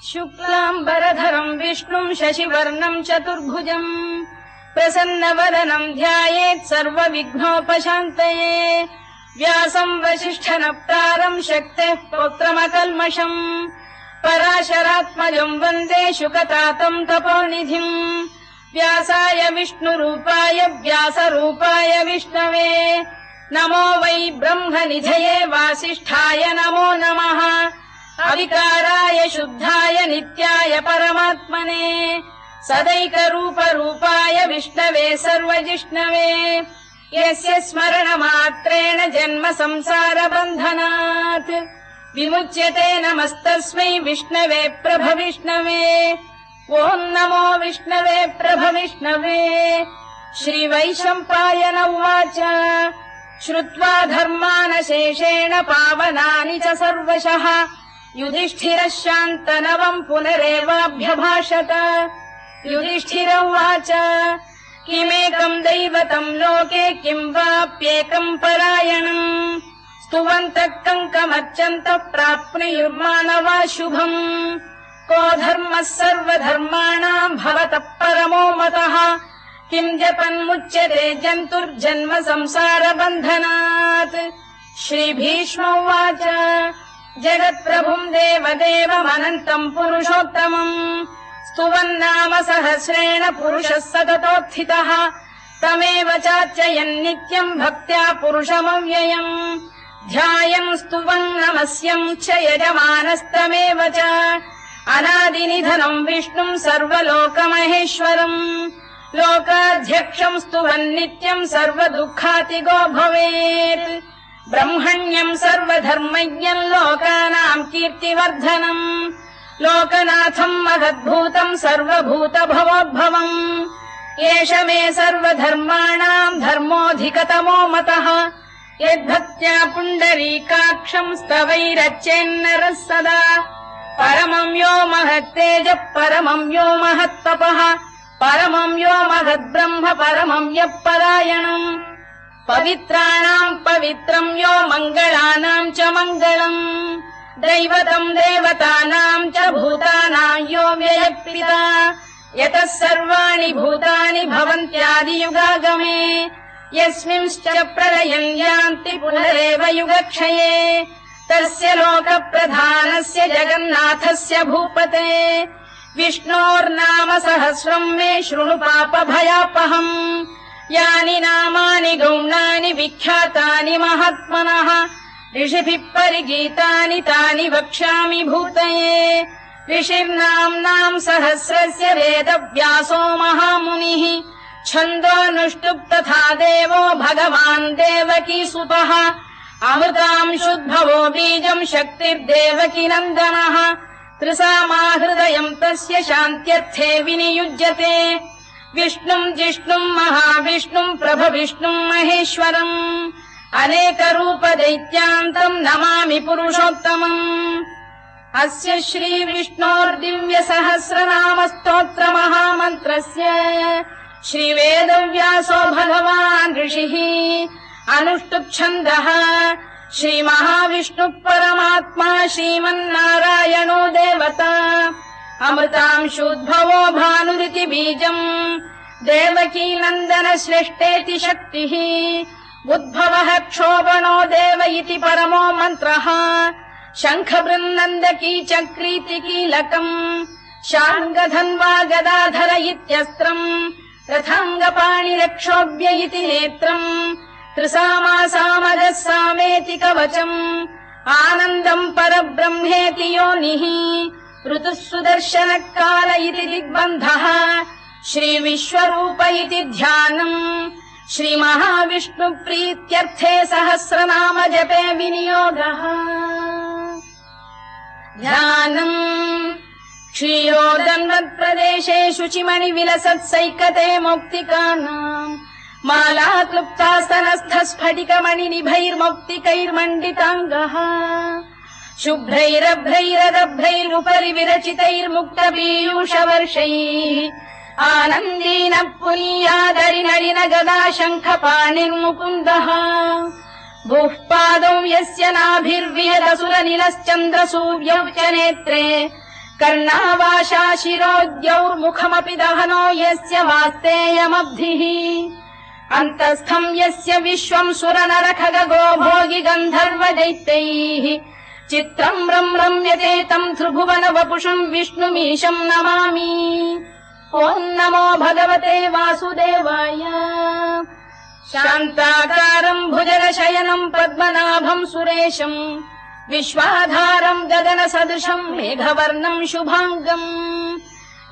शुक्लाम्बरधरम् विष्णुम् शशिवर्णम् चतुर्भुजम् प्रसन्नवदनम् ध्यायेत् सर्वविघ्नोपशान्तये व्यासम् वसिष्ठनप्तारम् शक्तेः पौत्रमकल्मषम् पराशरात्मजम् वन्दे शुकतातम् तपोनिधिम् व्यासाय विष्णुरूपाय व्यासरूपाय विष्णवे नमो वै ब्रह्मनिधये वासिष्ठाय नमो नमः अविकाराय शुद्धाय नित्याय परमात्मने सदैकरूपरूपाय विष्णवे सर्वजिष्णवे यस्य स्मरणमात्रेण जन्म संसारबन्धनात् विमुच्यते नमस्तस्मै विष्णवे प्रभविष्णवे ॐ नमो विष्णवे प्रभविष्णवे श्रीवैशम्पायन उवाच श्रुत्वा धर्मानशेषेण पावनानि च सर्वशः युधिष्ठिरः शान्तनवम् पुनरेवाभ्यभाषत युधिष्ठिर उवाच किमेकम् दैवतम् लोके किम् वाप्येकम् परायणम् स्तुवन्तः कङ्कमर्चन्तः प्राप्नुयुर्मानवा शुभम् को धर्मः सर्वधर्माणाम् भवतः परमो मतः किम् जपन्मुच्यते जन्तुर्जन्म संसारबन्धनात् श्रीभीष्म उवाच जगत्प्रभुम् देवदेवमनन्तम् पुरुषोत्तमम् स्तुवन्नाम सहस्रेण पुरुषः सततोत्थितः तमेव चार्चयन्नित्यम् भक्त्या पुरुषमव्ययम् ध्यायम् स्तुवन् नमस्यम् च यजमानस्तमेव च अनादिनिधनम् विष्णुम् सर्वलोकमहेश्वरम् लोकाध्यक्षम् स्तुवन्नित्यम् सर्वदुःखातिगो भवेत् ब्रह्मण्यम् सर्वधर्मज्ञम् लोकानाम् कीर्तिवर्धनम् लोकनाथम् महद्भूतम् सर्वभूतभवोद्भवम् एष मे सर्वधर्माणाम् धर्मोऽधिकतमो मतः यद्भक्त्या पुण्डरीकाक्षम् स्तवैरच्चेन्नरः सदा परमम् यो महत्तेजः परमम् यो महत्तपः परमम् यो महद्ब्रह्म परमम् यः परायणम् पवित्राणाम् पवित्रम् यो मङ्गलानाम् च मङ्गलम् दैवतम् देवतानाम् च भूतानाम् यो व्ययक्पिता यतः सर्वाणि भूतानि भवन्त्यादियुगागमे यस्मिंश्च प्रलयम् यान्ति पुनरेव युगक्षये तस्य लोकप्रधानस्य जगन्नाथस्य भूपते विष्णोर्नाम सहस्रम् मे शृणु पापभयापहम् यानि नामानि गौणानि विख्यातानि महात्मनः ऋषिभिः परिगीतानि तानि वक्ष्यामि भूतये ऋषिर्नाम्नाम् सहस्रस्य वेदव्यासो महामुनिः छन्दोऽनुष्टुप् तथा देवो भगवान् देवकीसुतः अमृतांशुद्भवो बीजम् शक्तिर्देवकी नन्दनः त्रिसामाहृदयम् तस्य शान्त्यर्थे विनियुज्यते विष्णुम् जिष्णुम् महाविष्णुम् प्रभविष्णुम् महेश्वरम् अनेकरूपदैत्यान्तम् नमामि पुरुषोत्तमम् अस्य श्रीविष्णोर्दिव्यसहस्रनामस्तोत्रमहामन्त्रस्य श्रीवेदव्यासो भगवान् ऋषिः अनुष्टुप्छन्दः श्रीमहाविष्णुः परमात्मा श्रीमन्नारायणो देवता अमृतांशोद्भवो भानुरिति बीजम् देवकी नन्दन श्रेष्ठेति शक्तिः उद्भवः क्षोभणो देव इति परमो मन्त्रः शङ्खबृन्नन्दकी चक्रीति कीलकम् शार्ङ्गधन्वा गदाधर इत्यस्त्रम् रथाङ्गपाणिरक्षोभ्य इति नेत्रम् त्रिसामासामगः सामेति कवचम् आनन्दम् परब्रह्मेति योनिः ऋतुः सुदर्शनकाल इति दिग्बन्धः श्रीविश्वरूप इति ध्यानम् श्रीमहाविष्णुप्रीत्यर्थे सहस्रनाम जपे विनियोगः ध्यानम् क्षीरोदन्वत्प्रदेशे शुचिमणिविलसत्सैकते मौक्तिकानाम् मालाक्लुप्तास्तनस्थ स्फटिकमणिनिभैर्मौक्तिकैर्मण्डिताङ्गः शुभ्रैरभ्रैरदभ्रैरुपरि विरचितैर्मुक्तपीयूषवर्षैः आनन्दीन पुनीयादरिनलिन गदा शङ्खपाणिर्मुकुन्दः भूः पादौ यस्य नाभिर्विहदसुरनिलश्चन्द्रसूर्यौ च नेत्रे कर्णावाशा शिरोद्यौर्मुखमपि दहनो यस्य वास्तेयमब्धिः अन्तस्थम् यस्य विश्वम् सुरनरखगो भोगि गन्धर्व दैत्यैः चित्रम् रम्यते तम् त्रिभुवन वपुषम् विष्णुमीशम् नमामि ॐ नमो भगवते वासुदेवाय शान्ताकारम् भुजगशयनम् पद्मनाभम् सुरेशम् विश्वाधारम् गगनसदृशम् मेघवर्णम् शुभाङ्गम्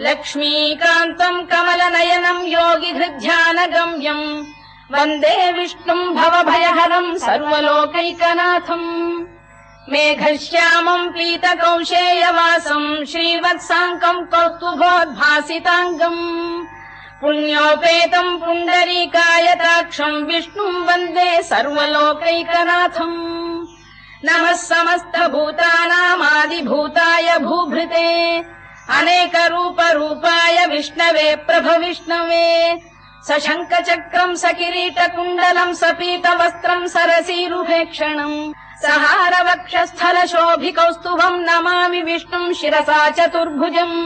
लक्ष्मीकान्तम् कमलनयनम् योगिहृध्यानगम्यम् वन्दे विष्णुम् भवभयहरम् सर्वलोकैकनाथम् मेघश्यामम् पीतकौशेयवासम् श्रीवत्साङ्कम् कौस्तुभोद्भासिताङ्गम् पुण्योपेतम् पुण्डरीकायताक्षम् विष्णुम् वन्दे सर्वलोकैकनाथम् नमः समस्तभूतानामादिभूताय भूभृते अनेकरूपरूपाय विष्णवे प्रभविष्णवे सशङ्खचक्रम् सकिरीटकुण्डलम् सपीतवस्त्रम् सरसीरुभेक्षणम् सहारवक्षस्थलशोभिकौस्तुभम् नमामि विष्णुम् शिरसा चतुर्भुजम्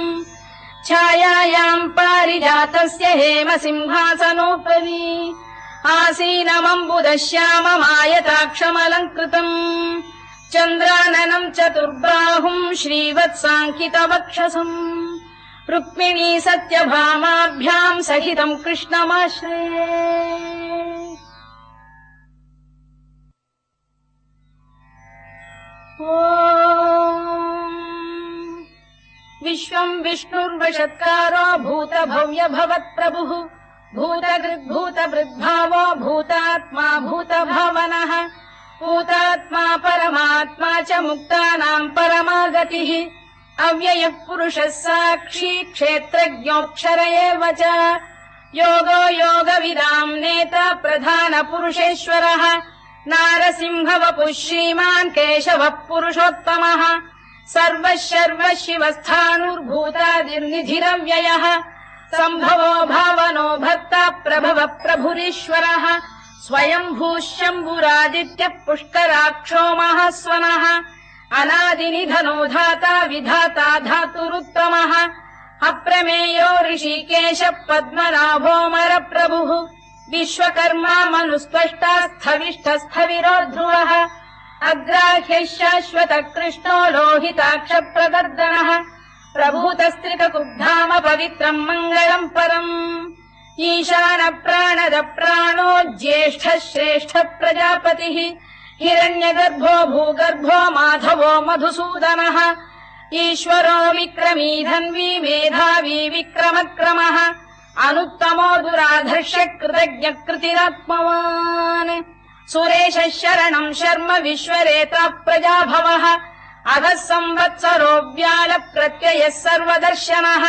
छायायाम् पारिजातस्य हेमसिंहासनोपरि आसीनमम्बुदश्याममायताक्षमलङ्कृतम् चन्द्राननम् चतुर्बाहुम् श्रीवत्साङ्कितवक्षसम् रुक्मिणी सत्यभामाभ्याम् सहितम् कृष्णमाश्रये विश्वम् विष्णुर्वषत्कारो भूतभव्य भवत्प्रभुः भूतकृद्भूतभृद्भावो भूतात्मा भूतभावनः भूतात्मा परमात्मा च मुक्तानाम् परमागतिः अव्ययः पुरुषः साक्षी क्षेत्रज्ञोऽक्षर एव च योगो योगविदाम् नेता प्रधानपुरुषेश्वरः नारसिंहवपुः श्रीमान् केशवः पुरुषोत्तमः सर्वः शर्वः शिवस्थाणुर्भूतादिर्निधिरव्ययः सम्भवो भावनो भक्ता प्रभवः प्रभुरीश्वरः स्वयम्भूः शम्भुरादित्यः पुष्कराक्षो महास्वनः अनादिनिधनो धाता विधाता धातुरुत्तमः अप्रमेयो ऋषिकेश पद्मनाभोऽमरप्रभुः विश्वकर्मा मनुस्पष्टा स्थविष्ठस्थविरो ध्रुवः अग्राह्यः शाश्वतः कृष्णो लोहिताक्षप्रदर्दनः प्रभूतस्त्रिककुब्धाम पवित्रम् मङ्गलम् परम् ईशान प्राणद प्राणो ज्येष्ठः श्रेष्ठः प्रजापतिः हिरण्यगर्भो भूगर्भो माधवो मधुसूदनः ईश्वरो विक्रमी धन्वी मेधावी विक्रमक्रमः अनुत्तमो दुराधर्ष्य कृतज्ञ कृतिरात्मवान् सुरेशः शरणम् शर्म विश्वरेता प्रजाभवः अधः संवत्सरो व्याल प्रत्ययः सर्वदर्शनः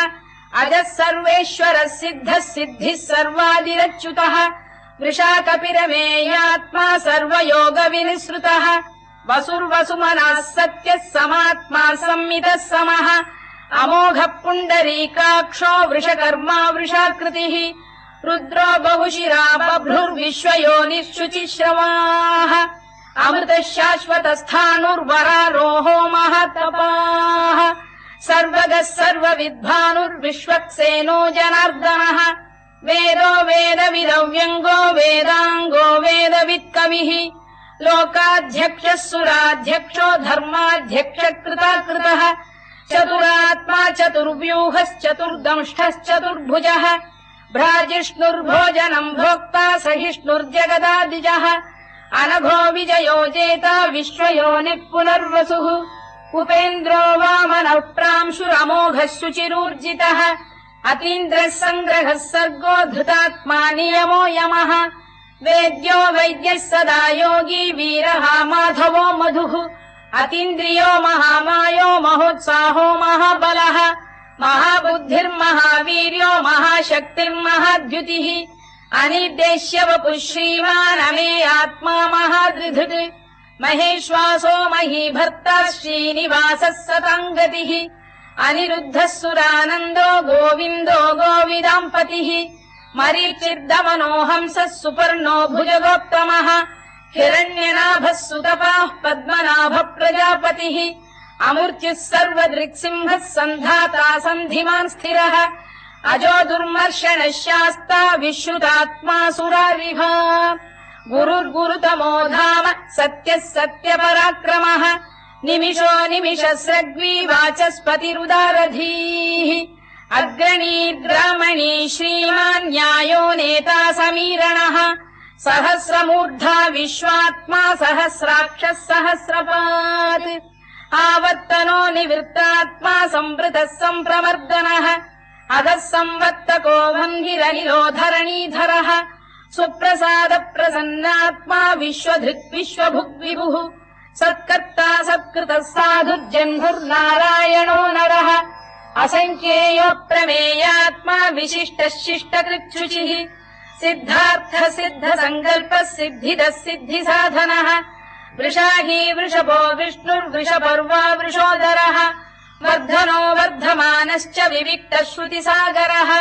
अजः सर्वेश्वरः सिद्धः सिद्धिः सर्वादिरच्युतः वृषाकपिरमेयात्मा सर्वयोगविनिसृतः वसुर्वसुमनः सत्यः समात्मा संमितः समः अमोघः पुण्डरीकाक्षो वृषकर्मा वृषाकृतिः रुद्रो बहुशिरा बभ्रुर्विश्वयोनिः शुचिश्रवाः अमृतः शाश्वतस्थाणुर्वरारोहो महातपाः सर्वगः सर्वविद्भानुर्विश्वक्सेनो जनार्दनः वेदो वेदविदव्यङ्गो वेदाङ्गो वेदवित्कविः लोकाध्यक्षः सुराध्यक्षो धर्माध्यक्षः कृताकृतः चतुरात्मा चतुर्व्यूहश्चतुर्दंष्टश्चतुर्भुजः भ्राजिष्णुर्भोजनम् भोक्ता सहिष्णुर्जगदादिजः अनघो विजयो जेता विश्वयोनिः पुनर्वसुः उपेन्द्रो वामनः प्रांशुरमोघः शुचिरूर्जितः अतीन्द्रः सङ्ग्रहः सर्गो धृतात्मा नियमो यमः वेद्यो वैद्यः सदा योगी वीरः माधवो मधुः अतीन्द्रियो महामायो महोत्साहो महाबलः महाबुद्धिर्महावीर्यो महाशक्तिर्महाद्युतिः अनिर्देश्य वपुः श्रीमान् अमे आत्मा महादृधृत् महेश्वासो महीभर्ता श्रीनिवासः सताङ्गतिः अनिरुद्धः सुरानन्दो गोविन्दो गोविदाम्पतिः मरीचिर्दमनो हंसः सुपर्णो भुजगोत्तमः हिरण्यनाभः सुतपाः पद्मनाभ प्रजापतिः अमूर्त्युः सर्वदृक्सिंहः सन्धाता सन्धिमान् स्थिरः अजो दुर्मर्षणः शास्ता विश्रुतात्मा सुरारिः गुरुर्गुरुतमो धाम सत्यः सत्यपराक्रमः निमिषो निमिषस्रग्वी वाचस्पतिरुदारधीः अग्रणी ग्रामणी श्रीमान् न्यायो नेता समीरणः सहस्रमूर्धा विश्वात्मा सहस्राक्षः सहस्रपात् आवर्तनो निवृत्तात्मा संवृतः सम्प्रमर्दनः अधः संवत्तको भङ्गिरनिलो धरणीधरः सुप्रसाद प्रसन्नात्मा विश्वधृक् विश्वभुग्विभुः सत्कर्ता सत्कृतः साधुर्जह्नुर्नारायणो नरः असङ्ख्येयो प्रमेयात्मा विशिष्टः शिष्टकृच्छुचिः सिद्धार्थ सिद्ध सङ्कल्पः सिद्धिदः सिद्धिसाधनः वृषाही वृषभो विष्णुर्वृषपर्वा वृषोदरः वर्धनो वर्धमानश्च विविक्तः श्रुतिसागरः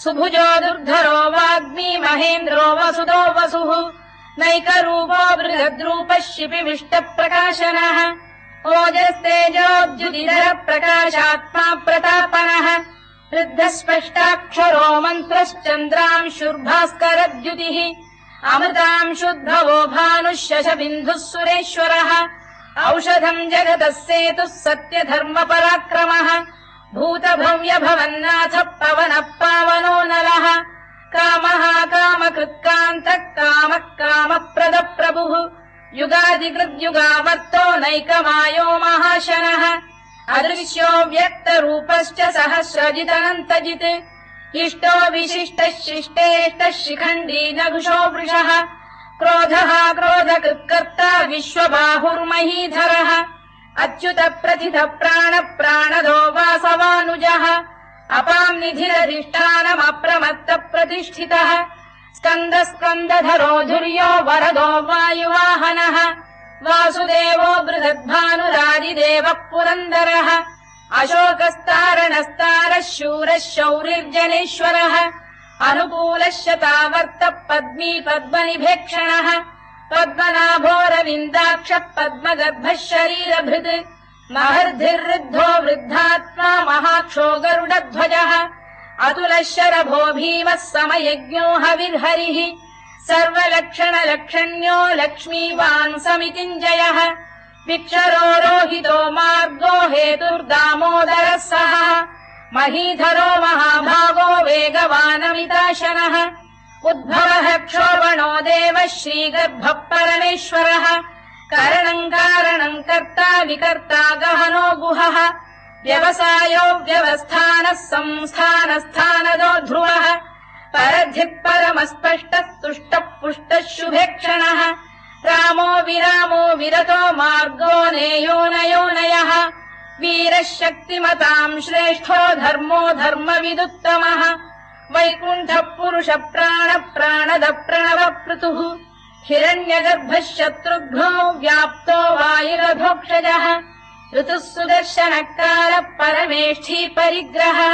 सुभुजो दुर्धरो वाग्मी महेन्द्रो वसुदो वसुः नैकरूपो बृहद्रूपः शिपिविष्टप्रकाशनः ओजस्तेजोद्युतिधरः प्रकाशात्मा प्रतापनः वृद्धस्पष्टाक्षरो मन्त्रश्चन्द्रांशुर्भास्करद्युतिः अमृतांशुद्भवो भानुः शशबिन्दुः सुरेश्वरः औषधम् जगतः सेतुः सत्यधर्मपराक्रमः भूतभव्यभवन्नाथ पवनः पावनो नरः कामः कामकृत्कान्तः कामः कामप्रदप्रभुः युगादिकृद्युगावर्तो नैकमायो महाशनः अदृश्यो व्यक्तरूपश्च सहस्रजिदनन्तजित् इष्टो विशिष्टः शिष्टेष्टः शिखण्डी नघुषो वृषः क्रोधः क्रोधकृत्कर्ता विश्वबाहुर्महीधरः अच्युत प्रथित प्राण प्राणदो वासवानुजः अपां निधिरधिष्ठानमप्रमत्त प्रतिष्ठितः स्कन्द स्कन्दधरो धुर्यो वरदो वायुवाहनः वासुदेवो बृहद्भानुरादिदेवः पुरन्दरः अशोकस्तारणस्तारः शूरः शौरिर्जनेश्वरः अनुकूलः शतावर्तः पद्मी पद्मनिभेक्षणः पद्मनाभोरविन्दाक्षः पद्मगर्भः शरीरभृत् महर्धिर्वृद्धो वृद्धात्मा महाक्षो गरुडध्वजः अतुलः शरभो भीमः समयज्ञो हविर्हरिः सर्वलक्षणलक्षण्यो लक्ष्मीवान् समितिञ्जयः विक्षरो रोहितो मार्गो हेतुर्दामोदरः सः महीधरो महाभागो वेगवानमिताशनः उद्भवः क्षोभणो देवः श्रीगर्भः परमेश्वरः करणम् कारणम् कर्ता विकर्ता गहनो गुहः व्यवसायो व्यवस्थानः संस्थानस्थानदो ध्रुवः परधिः परमस्पष्टः तुष्टः पुष्टः शुभेक्षणः रामो विरामो विरतो मार्गो नेयोनयोनयः वीरः शक्तिमताम् श्रेष्ठो धर्मो धर्मविदुत्तमः वैकुण्ठः पुरुष प्राण प्राणद प्रणव पृतुः हिरण्यगर्भः शत्रुघ्नो व्याप्तो वायुरधोक्षजः ऋतुः सुदर्शनकालः परमेष्ठी परिग्रहः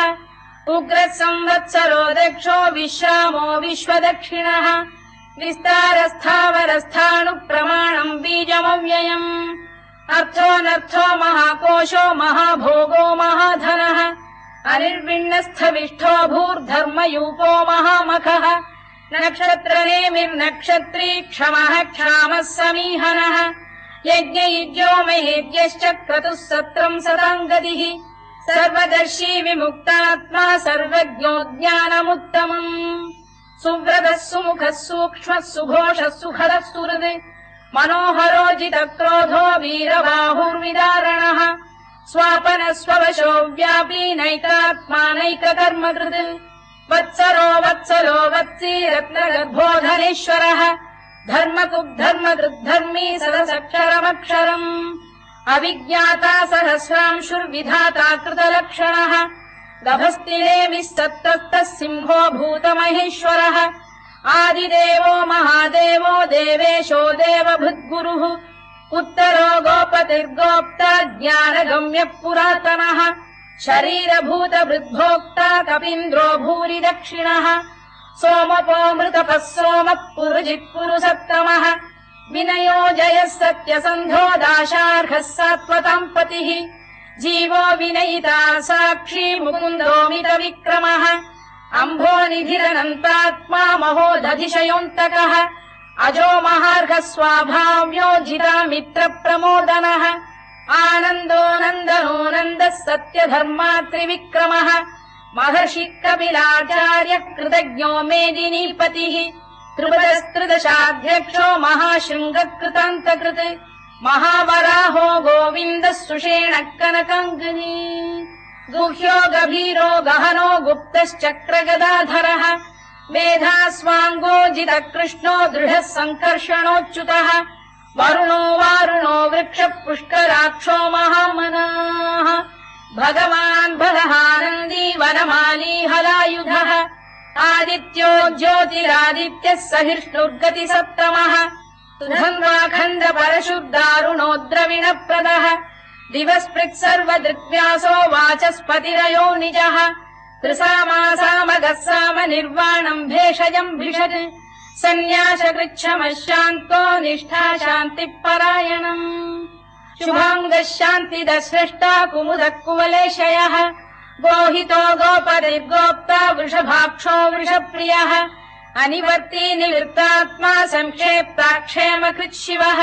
उग्रः संवत्सरो दक्षो विश्रामो विश्वदक्षिणः विस्तारस्थावरस्थाणुप्रमाणम् बीजमव्ययम् अर्थोऽनर्थो महाकोशो महाभोगो महाधनः अनिर्विण्णस्थविष्ठो भूर्धर्मयूपो महामखः नक्षत्रनेमिर्नक्षत्री क्षमः क्षामः समीहनः यज्ञयुज्यो महेद्यश्च क्रतुः सत्रम् सताम् गतिः सर्वदर्शी विमुक्तात्मा सर्वज्ञो ज्ञानमुत्तमम् सुव्रतः सुमुखः सूक्ष्मः सुघोषः सुखदः सुहृद् मनोहरो जितक्रोधो वीरबाहुर्विदारणः स्वापन स्ववशो व्यापी नैकात्मा नैककर्मकृत् वत्सरो वत्सलो वत्सी रत्नगर्भोधनेश्वरः धर्मकुब्धर्मकृद्धर्मी सदसक्षरमक्षरम् अविज्ञाता सहस्रांशुर्विधाता कृतलक्षणः गभस्तिनेमिः सत्तस्तः सिंहो भूतमहेश्वरः आदिदेवो महादेवो देवेशो देवभृद्गुरुः उत्तरो गोपतिर्गोप्ता ज्ञानगम्यः पुरातनः शरीरभूतभृद्भोक्ता कपीन्द्रो भूरि दक्षिणः सोमपो मृतपः सोमः पुरुजिः पुरुसत्तमः विनयो जयः सत्यसन्धो दाशार्हः सात्वताम् पतिः जीवो विनयिता साक्षी मुकुन्दोमित विक्रमः अम्भो निधिरनन्तात्मा महोदधिशयोऽन्तकः अजो महार्घः स्वाभाव्यो जिता मित्र प्रमोदनः आनन्दो नन्दनो नन्दः सत्यधर्मा त्रिविक्रमः महर्षि कपिलाचार्य कृतज्ञो मेदिनीपतिः त्रिपदस्त्रिदशाध्यक्षो महाशृङ्गकृतान्तकृत् महावराहो गोविन्दः सुषेण कनकाङ्गनी गुह्यो गभीरो गहनो गुप्तश्चक्रगदाधरः मेधास्वाङ्गो जितकृष्णो दृढः सङ्कर्षणोच्युतः वरुणो वारुणो वृक्षः पुष्कराक्षो महामनाः भगवान् बलहानन्दी वनमाली हलायुधः आदित्यो ज्योतिरादित्यः सहिष्णुर्गतिसप्तमः सुधन्वाखण्ड परशुर्दारुणो द्रविणप्रदः दिवस्पृक् सर्वदृग्व्यासो वाचस्पतिरयो निजः त्रिसामासामगः साम निर्वाणम् भेषजम् भिषत् सन्न्यासकृच्छमः शान्तो निष्ठा शान्तिः परायणम् शुभाङ्गः शान्तिदः सृष्टा कुमुदः कुवलेशयः गोहितो गोपतिर्गोप्ता वृषभाक्षो वृषप्रियः अनिवर्ती निवृत्तात्मा संक्षेप्ताक्षेमकृत् शिवः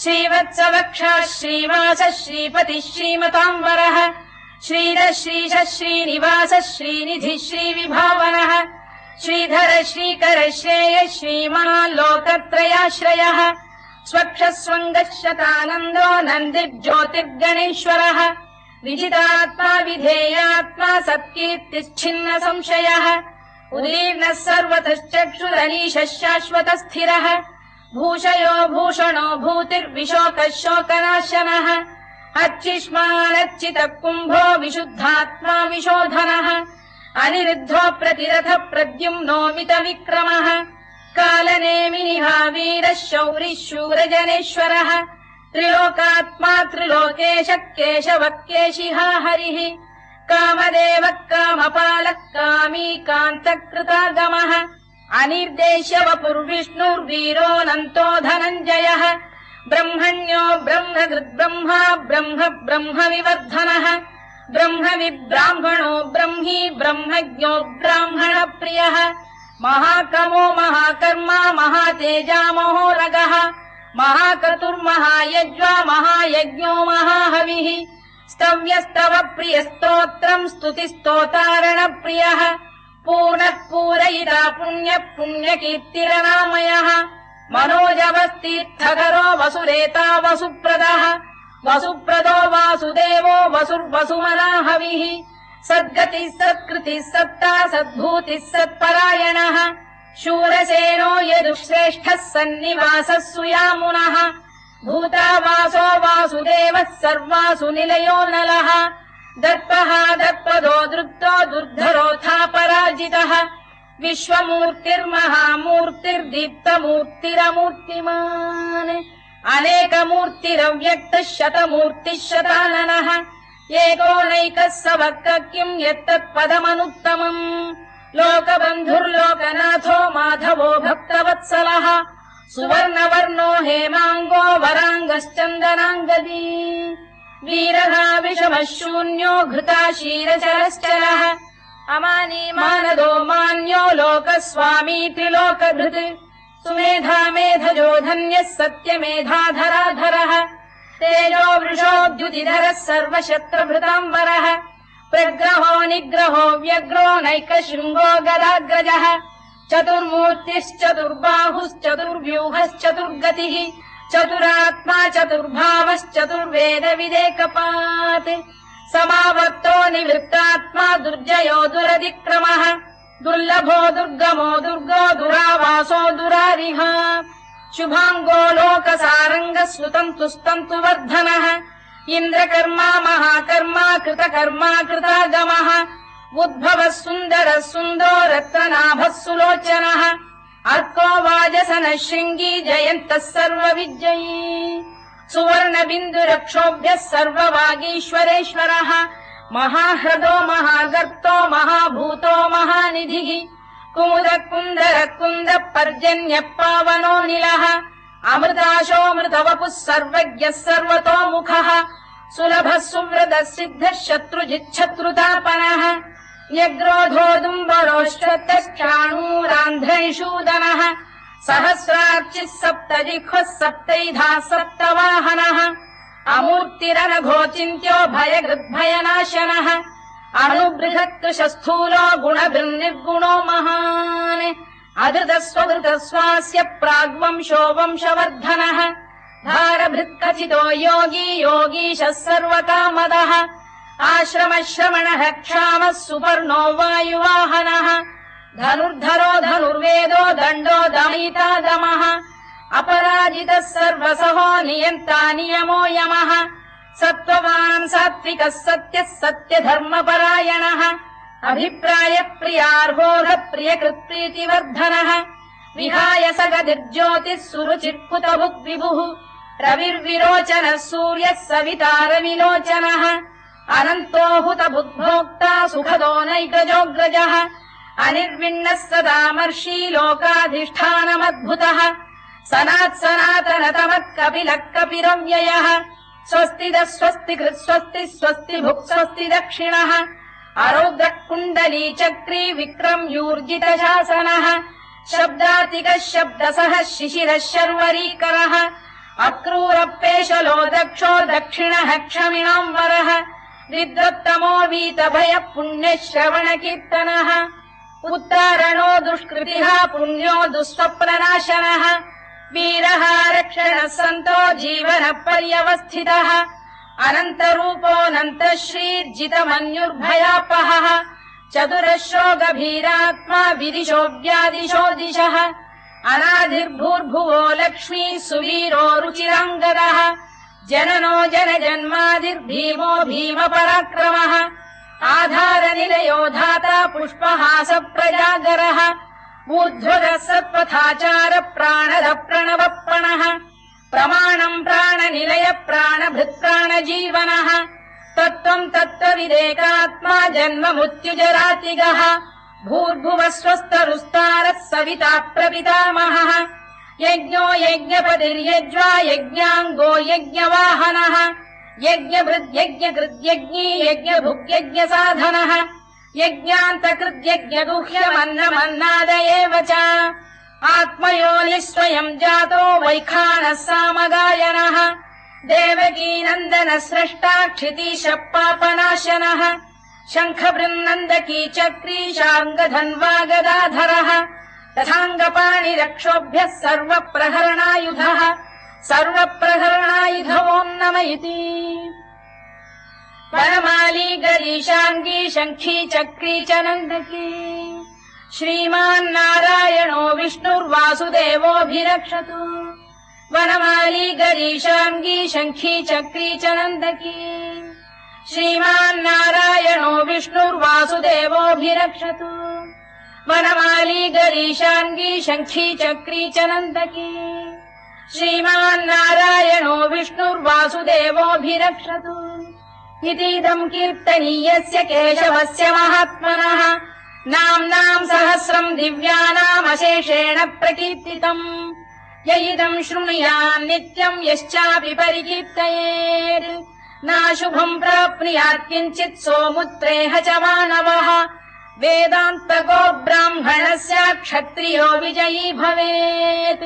श्रीवत्सवक्षः श्रीवासः श्रीपतिः श्रीमताम्बरः श्रीरः श्रीशः श्रीनिवासः श्रीनिधिः श्रीविभावनः श्रीधर श्रीकर श्रेयः श्रीमान् लोकत्रयाश्रयः स्वक्षः स्वङ्गः शतानन्दो नन्दिर्ज्योतिर्गणेश्वरः विजितात्मा विधेयात्मा सत्कीर्तिश्छिन्न संशयः उदीर्णः सर्वतश्चक्षुरनीशः शाश्वतः स्थिरः भूषयो भूषणो भूतिर्विशोकः शोकनाशनः अर्चिष्मानर्चितः कुम्भो विशुद्धात्मा विशोधनः अनिरुद्धो प्रतिरथ प्रद्युम्नोमित विक्रमः कालनेमिनिहा वीरः शौरिः शूरजनेश्वरः त्रिलोकात्मा त्रिलोकेशः केशवः केशिहा हरिः कामदेवः कामपालः कामी कान्तकृतागमः अनिर्देश्य वपुर्विष्णुर्वीरोऽनन्तो धनञ्जयः ब्रह्मण्यो ब्रह्मकृद्ब्रह्मा ब्रह्म ब्रह्म विवर्धनः ब्रह्म विब्राह्मणो ब्रह्मी ब्रह्मज्ञो ब्राह्मण प्रियः महाकमो महाकर्मा महातेजा महोरगः महाक्रतुर्महायज्वा महायज्ञो महाहविः स्तव्यस्तव प्रियस्तोत्रम् स्तुतिस्तोतारण प्रियः पूर्णः पूरयिता पुण्यः पुण्यकीर्तिरनामयः मनोजवस्तीर्थकरो वसुरेता वसुप्रदः वसुप्रदो वासुदेवो वसुर्वसुमनाहविः सद्गतिः सत्कृतिः सत्ता सद्भूतिः सत्परायणः शूरसेनो यदुश्रेष्ठः सन्निवासः सुयामुनः भूतावासो वासुदेवः सर्वासु निलयो नलः दर्पः दर्पदो दृप्तो दुर्धरोऽथा पराजितः विश्वमूर्तिर्महामूर्तिर्दीप्तमूर्तिरमूर्तिमान् अनेकमूर्तिरव्यक्तः शतमूर्तिः शताननः एकोनैकः सवक्कः किम् यत्तत्पदमनुत्तमम् लोकबन्धुर्लोकनाथो माधवो भक्तवत्सलः सुवर्णवर्णो हेमाङ्गो वराङ्गश्चन्दनाङ्गदी वीरः विषमः शून्यो घृता क्षीरचरश्चरः अमानी मानदो मान्यो लोकस्वामी त्रिलोकधृत् सुमेधा मेधजो धन्यः सत्यमेधाधराधरः तेजो वृषोद्युतिधरः सर्वशत्रभृताम्बरः प्रग्रहो निग्रहो व्यग्रो नैकशृङ्गो गदाग्रजः चतुर्मूर्तिश्चतुर्बाहुश्चतुर्व्यूहश्चतुर्गतिः चतुरात्मा चतुर्भावश्चतुर्वेदविदेकपात् समावर्तो निवृत्तात्मा दुर्जयो दुरतिक्रमः दुर्लभो दुर्गमो दुर्गो दुरावासो दुरारिः शुभाङ्गो लोकसारङ्गः सुतन्तुस्तन्तु वर्धनः इन्द्रकर्मा महाकर्मा कृतकर्मा कृतागमः उद्भवः सुन्दरः सुन्दो रत्ननाभः सुलोचनः अर्को वाजसनः शृङ्गी जयन्तः सर्वविजयी सुवर्णबिन्दुरक्षोभ्यः सर्ववागीश्वरेश्वरः महाह्रदो महागर्तो महाभूतो महानिधिः कुमुदः कुन्दरः कुन्दः पर्जन्यः पावनो निलः अमृताशोऽमृतवपुः सर्वज्ञः सर्वतोमुखः सुलभः सुव्रतः सिद्धः शत्रुजिच्छत्रुतापनः न्यग्रोधोदुम्बरोश्चतश्चाणूरान्ध्रैषूदनः सहस्रार्चिः सप्तजिह्वः सप्तैधा सप्तवाहनः अमूर्तिरनघोचिन्त्यो भयगृद्भयनाशनः अणुबृहत्कृशस्थूलो गुणभिर्निर्गुणो महान् अधृतस्वधृतस्वास्य प्राग्वंशो वंशवर्धनः भारभृत्कथितो योगी योगीशः सर्वकामदः आश्रमश्रमणः क्षामः सुपर्णो वायुवाहनः धनुर्धरो धनुर्वेदो दण्डो दमयिता दमः अपराजितः सर्वसहो नियन्ता नियमो यमः सत्त्ववान् सात्विकः सत्यः सत्यधर्मपरायणः अभिप्रायप्रियार्होः प्रियकृत्प्रीतिवर्धनः विहाय सगतिर्ज्योतिः सुरुचिर्कुतभुग्विभुः रविर्विरोचनः सूर्यः सवितारविलोचनः अनन्तो हुतबुद्भोक्ता सुखदो नैकजोऽग्रजः अनिर्विण्णः सदामर्षी लोकाधिष्ठानमद्भुतः सनात्सनातनतमः कपिलः कपिरव्ययः स्वस्तिदः स्वस्तिकृत् स्वस्ति स्वस्ति भुक् स्वस्ति दक्षिणः अरौद्रः कुण्डली चक्री विक्रम्यूर्जितशासनः शब्दातिकः शब्दसः शिशिरः शर्वरीकरः अक्रूरपेशलो दक्षो दक्षिणः क्षमिणाम्बरः विद्वत्तमो वीतभयः पुण्यश्रवणकीर्तनः उत्तारणो दुष्कृतिः पुण्यो दुःस्वप्ननाशनः वीरः रक्षणः सन्तो जीवनः पर्यवस्थितः अनन्तरूपोऽनन्तः श्रीर्जितमन्युर्भयापहः चतुरश्रो गभीरात्मा विदिशो व्यादिशो दिशः अनादिर्भूर्भुवो लक्ष्मी सुवीरो रुचिराङ्गदः जननो जनजन्मादिर्भीमो भीमपराक्रमः आधारनिलयो धाता पुष्पहास प्रजागरः ऊर्ध्वगः सत्पथाचार प्राणदः प्रणवप्रणः प्रमाणम् प्राणनिलय प्राणभृत्प्राणजीवनः तत्त्वम् तत्त्वविदेकात्मा जन्म मृत्युजरातिगः भूर्भुवः स्वस्तरुस्तारः सविता प्रपितामहः यज्ञो यज्ञपतिर्यज्वा यज्ञाङ्गो यज्ञवाहनः यज्ञभृद्यज्ञकृद्यज्ञी यज्ञभुग्यज्ञसाधनः यज्ञान्तकृद्यज्ञगुह्यमन्नमन्नाद एव च आत्मयोनिः स्वयम् जातो वैखानः सामगायनः देवकीनन्दनः स्रष्टा क्षितीशः पापनाशनः शङ्खबृन्नन्दकी चक्री शार्ङ्गधन्वा गदाधरः तथाङ्गपाणिरक्षोभ्यः सर्वप्रहरणायुधः सर्वप्रहरणायुध ओम् नम इति वनमाली गरीशाङ्गी शङ्खी चक्री च नन्दकी श्रीमान्नारायणो विष्णुर्वासुदेवोऽभिरक्षतु वनमाली गरीशाङ्गी शङ्खी चक्री च नन्दकी श्रीमान्नारायणो विष्णुर्वासुदेवोऽभिरक्षतु वनमाली गरीशाङ्गी शङ्खी चक्री च नन्दकी श्रीमान्नारायणो विष्णुर्वासुदेवोऽभिरक्षतु इतीदम् कीर्तनीयस्य केशवस्य महात्मनः नाम्नाम् सहस्रम् दिव्यानामशेषेण प्रकीर्तितम् य इदम् शृणुयान् नित्यम् यश्चापि परिकीर्तयेत् नाशुभम् प्राप्नुयात् किञ्चित् सोमुत्रेह च मानवः वेदान्तको ब्राह्मणस्य क्षत्रियो विजयी भवेत्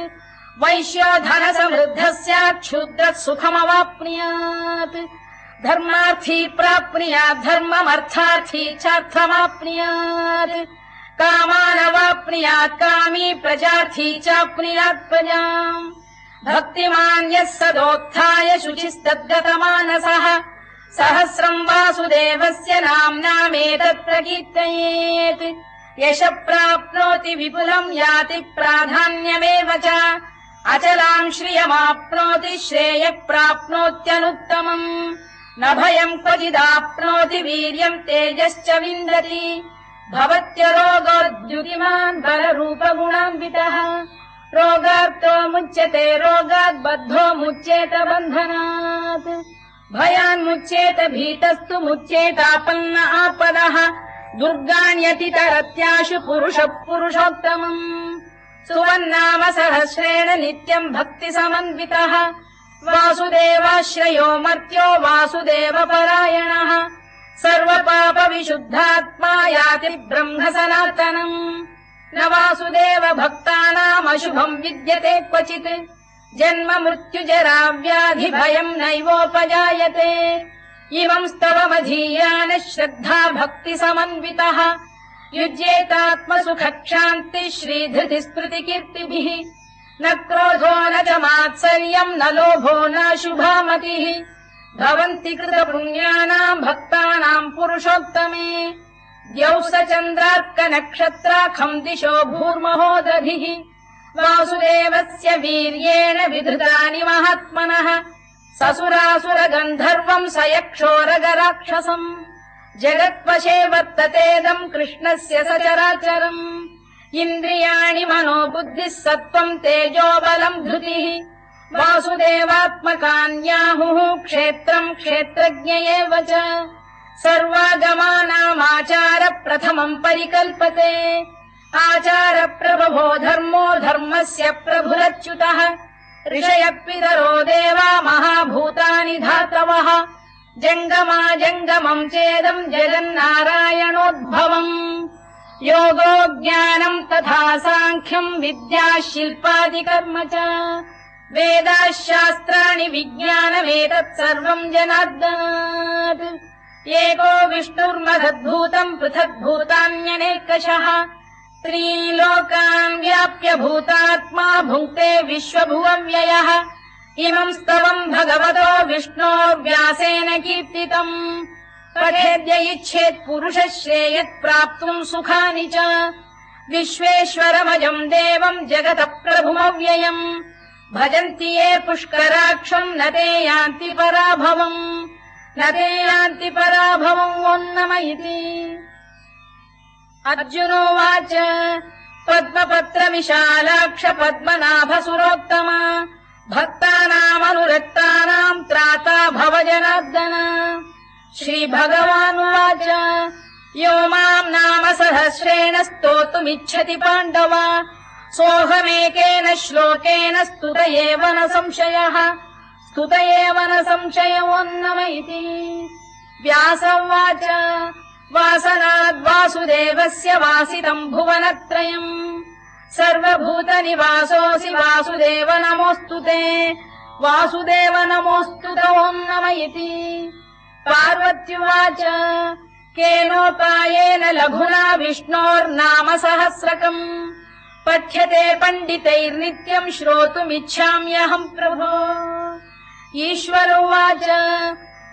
वैश्यो धनसमृद्धस्य क्षुद्रः सुखमवाप्नुयात् धर्मार्थी प्राप्नुयात् धर्ममर्थार्थी चार्थमाप्नुयात् कामानवाप्नुयात् कामी प्रजार्थी चाप्नुयात् प्रजाम् भक्तिमान् यः सदोत्थाय शुचिस्तद्गतमानसः सहस्रम् वासुदेवस्य नाम्नामेतत् प्रकीर्तयेत् यशः प्राप्नोति विपुलम् याति प्राधान्यमेव च अचलाम् श्रियमाप्नोति श्रेयः प्राप्नोत्यनुत्तमम् न भयम् क्वचिदाप्नोति वीर्यम् तेजश्च विन्दति भवत्यरोगोद्युतिमान् बलरूपगुणान्वितः रोगार्तो मुच्यते रोगात् बद्धो मुच्येत बन्धनात् भयान्मुच्येत भीतस्तु मुच्येतापन्न आपदः दुर्गाण्यतितरत्याशु पुरुषः पुरुषोत्तमम् सुवन्नाम सहस्रेण नित्यम् भक्ति समन्वितः वासुदेवाश्रयो मर्त्यो वासुदेवपरायणः सर्वपाप विशुद्धात्मा याति ब्रह्म सनातनम् न वासुदेव भक्तानामशुभम् विद्यते क्वचित् जन्म मृत्युजरा व्याधि भयम् नैवोपजायते इमम् स्तवमधीयान श्रद्धा भक्ति समन्वितः युज्येतात्मसुखक्षान्ति श्रीधृति स्मृति कीर्तिभिः न क्रोधो न च मात्सर्यम् न लोभो न शुभामतिः भवन्ति कृतपुण्यानाम् भक्तानाम् पुरुषोत्तमे द्यौः चन्द्रार्क नक्षत्राखम् दिशो भूर्महो दधिः वासुदेवस्य वीर्येण विधृतानि महात्मनः ससुरासुर गन्धर्वम् स यक्षोरगराक्षसम् जगत्वशे वर्ततेदम् कृष्णस्य सचराचरम् इन्द्रियाणि मनो बुद्धिः सत्त्वम् तेजो बलम् धृतिः वासुदेवात्मकान्याहुः क्षेत्रम् क्षेत्रज्ञ एव च सर्वागमानामाचार प्रथमम् परिकल्पते आचार प्रभवो धर्मो धर्मस्य प्रभुरच्युतः ऋषयः पितरो देवा महाभूतानि धातवः जङ्गमा जङ्गमम् चेदम् जगन्नारायणोद्भवम् योगो ज्ञानम् तथा साङ्ख्यम् विद्या शिल्पादिकर्म च वेदाः शास्त्राणि विज्ञानमेतत् सर्वम् जनार्दनात् एको विष्णुर्महद्भूतम् पृथग्भूतान्यनेकशः त्रीलोकान् व्याप्य भूतात्मा भुङ्क्ते विश्वभुवव्ययः इमम् स्तवम् भगवतो विष्णोर्व्यासेन कीर्तितम् पठेद्य इच्छेत् पुरुषः श्रेयत् प्राप्तुम् सुखानि च विश्वेश्वरमजम् देवम् जगतः प्रभुमव्ययम् भजन्ति ये पुष्कराक्षम् न ते यान्ति पराभवम् न ते यान्ति पराभवम् ओन्नम इति अर्जुनोवाच पद्मपत्र विशालाक्ष पद्मनाभसुरोत्तमा भक्तानामनुरक्तानाम् त्राता भव जनार्दन श्रीभगवानुवाच यो माम् नाम सहस्रेण स्तोतुमिच्छति पाण्डव सोऽहमेकेन श्लोकेन स्तुत एव न संशयः स्तुत एव न संशयोन्नम इति व्यास उवाच वासनाद्वासुदेवस्य वासितम् भुवनत्रयम् सर्वभूतनिवासोऽसि वासुदेव नमोऽस्तु ते वासुदेव नमोऽस्तु ते ओन्नम इति पार्वत्युवाच केनोपायेन लघुना विष्णोर्नाम सहस्रकम् पठ्यते पण्डितैर्नित्यम् श्रोतुमिच्छाम्यहम् प्रभो ईश्वर उवाच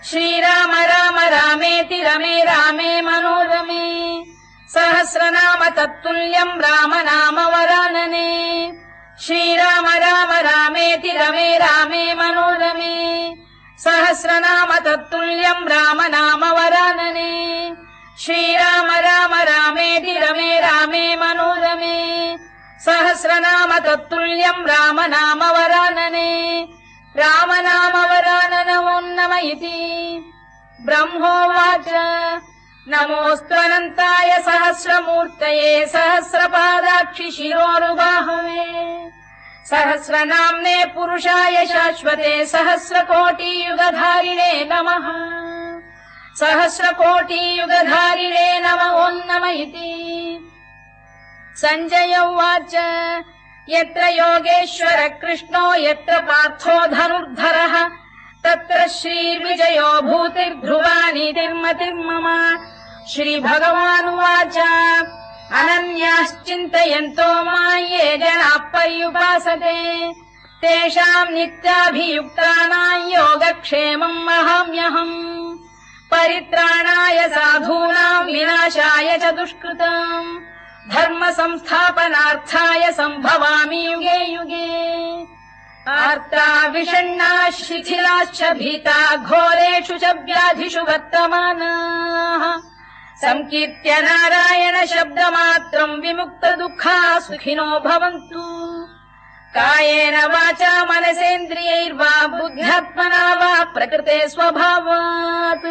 श्रीराम राम रामेति रमे रामे मनोरमे सहस्रनाम तत्तुल्यम् राम नाम वरानने श्रीराम राम रामेति रमे रामे मनोरमे सहस्रनाम तत्तुल्यम् राम नाम वरानने श्रीराम राम रामेति रमे रामे मनोरमे सहस्रनाम तत्तुल्यम् राम नाम वरानने राम नाम वरानन ओन्नम इति ब्रह्मोवाच नमोऽस्त्वनन्ताय सहस्रमूर्तये सहस्रपादाक्षि शिरोरुबाहवे सहस्रनाम्ने पुरुषाय शाश्वते सहस्रकोटियुगधारिणे नमः सहस्रकोटियुगधारिणे नम ओन्नम इति सञ्जय उवाच यत्र योगेश्वर कृष्णो यत्र पार्थो धनुर्धरः तत्र श्रीर्विजयो भूतिर्ध्रुवानीतिर्मतिर्मम श्रीभगवानुवाच अनन्याश्चिन्तयन्तो मां ये जनाः पर्युपासते तेषाम् नित्याभियुक्तानां योगक्षेमम् वहाम्यहम् परित्राणाय साधूनां विनाशाय च दुष्कृताम् धर्म संस्थापनार्थाय सम्भवामि युगे युगे आर्ता विषण्णाः शिथिलाश्च भीता घोरेषु च व्याधिषु वर्तमानाः संकीर्त्य नारायण शब्दमात्रम् विमुक्त दुःखाः सुखिनो भवन्तु कायेन वाचा मनसेन्द्रियैर्वा बुद्ध्यात्मना वा प्रकृते स्वभावात्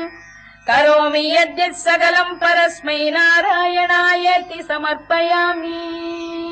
करोमि यद्यत् सकलम् परस्मै नारायणायेति समर्पयामि।